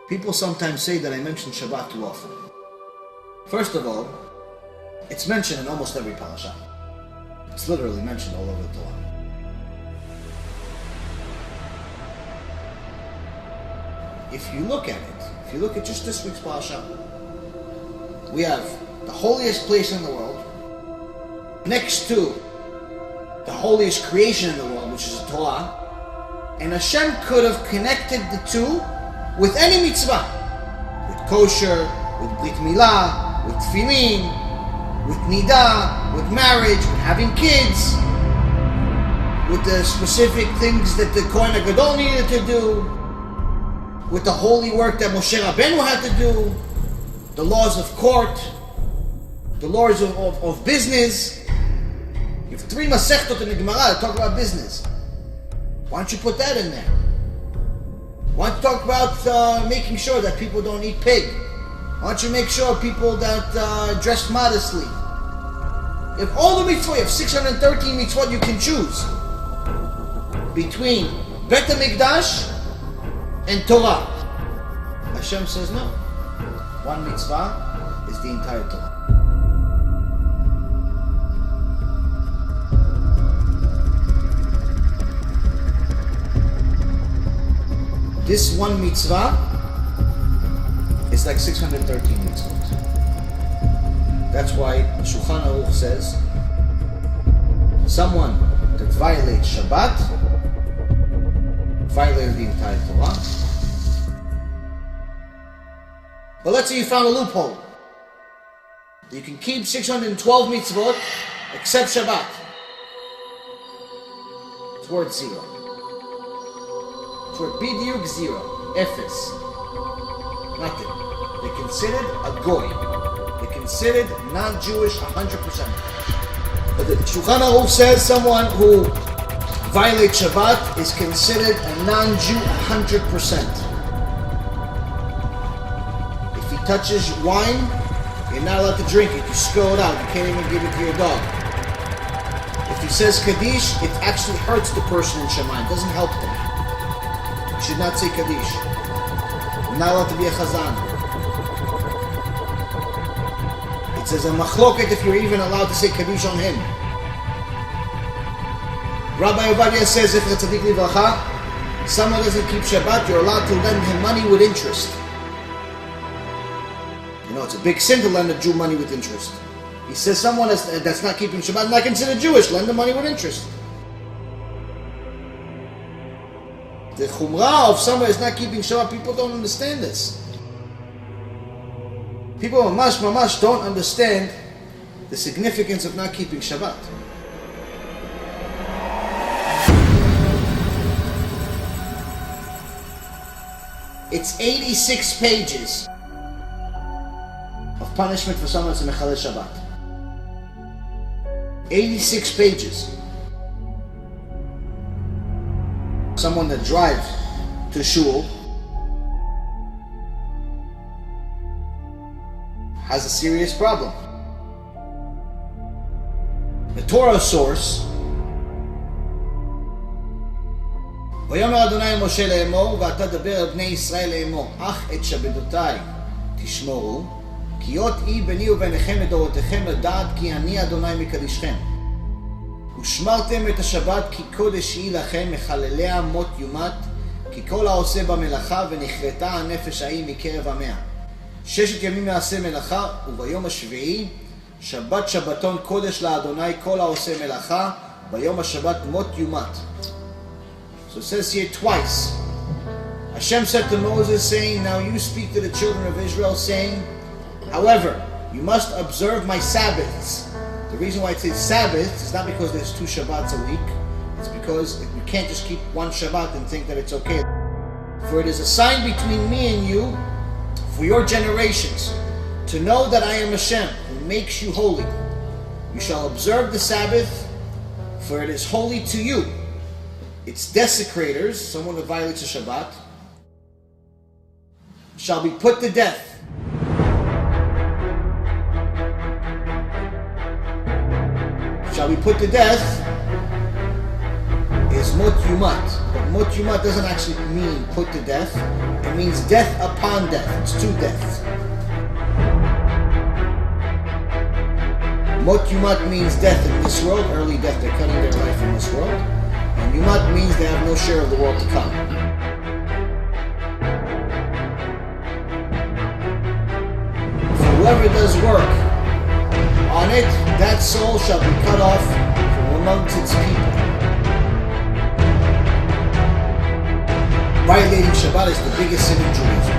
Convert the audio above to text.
People sometimes say that I mention Shabbat too often. First of all, it's mentioned in almost every parasha. It's literally mentioned all over the Torah. If you look at it, if you look at just this week's parasha, we have the holiest place in the world next to the holiest creation in the world, which is the Torah, and Hashem could have connected the two with any mitzvah, with kosher, with brit milah, with tefillin, with nida, with marriage, with having kids, with the specific things that the Kohen HaGadol needed to do, with the holy work that Moshe Rabbeinu had to do, the laws of court, the laws of business. You have 3 Masechtot in the Gemara that talk about business. Why don't you put that in there? Why don't you talk about making sure that people don't eat pig? Why don't you make sure people that dress modestly? If all the mitzvot, you have 613 mitzvot you can choose between Bet HaMikdash and Torah. Hashem says no. One mitzvah is the entire Torah. This one mitzvah is like 613 mitzvot. That's why Shulchan Aruch says someone that violates Shabbat violated the entire Torah. But let's say you found a loophole. You can keep 612 mitzvot except Shabbat. It's worth 0. It's worth bidiyuk 0. Efes. Nothing. They're considered a goy. They're considered non-Jewish 100%. But the Shulchan Aruch says someone who violates Shabbat is considered a non-Jew 100%. If he touches wine, you're not allowed to drink it. You spill it out. You can't even give it to your dog. If he says Kaddish, it actually hurts the person in Shemayim. It doesn't help them. You should not say Kaddish. You're not allowed to be a Chazan. It says a machloket if you're even allowed to say Kaddish on him. Rabbi Ovadia says, if it's a tzaddik livracha, someone doesn't keep Shabbat, you're allowed to lend him money with interest. You know, it's a big sin to lend a Jew money with interest. He says someone that's not keeping Shabbat, not considered Jewish, lend them money with interest. The chumrah of someone that's not keeping Shabbat, people don't understand this. People mamash don't understand the significance of not keeping Shabbat. It's 86 pages of punishment for someone that's a mechalel Shabbat. 86 pages. Someone that drives to shul has a serious problem. The Torah source, ויאמר אדוני משה לאמור ואתה דבר על בני ישראל לאמור אך את שבתותיי תשמורו כי אות אי ביני וביניכם לדורותיכם לדעת כי אני אדוני מקדישכם ושמרתם את השבת כי קודש היא לכם מחלליה מות יומת כי כל העושה במלאכה ונכרתה הנפש ההיא מקרב עמיה 6 ימים יעשה מלאכה וביום השביעי שבת שבתון קודש לאדוני כל העושה מלאכה ביום השבת מות יומת. So it says here twice. Hashem said to Moses, saying, now you speak to the children of Israel, saying, however, you must observe my Sabbaths. The reason why it says Sabbath is not because there's 2 Shabbats a week. It's because you can't just keep one Shabbat and think that it's okay. For it is a sign between me and you, for your generations, to know that I am Hashem, who makes you holy. You shall observe the Sabbath, for it is holy to you. Its desecrators, someone who violates a Shabbat, shall be put to death. Shall be put to death is mot yumat. But mot yumat doesn't actually mean put to death. It That means death upon death. It's two deaths. Mot Yumat means death in this world, early death, they're cutting their life in this world. And Yumat means they have no share of the world to come. For whoever does work on it, that soul shall be cut off from amongst its people. Violating Shabbat is the biggest sin in Judaism.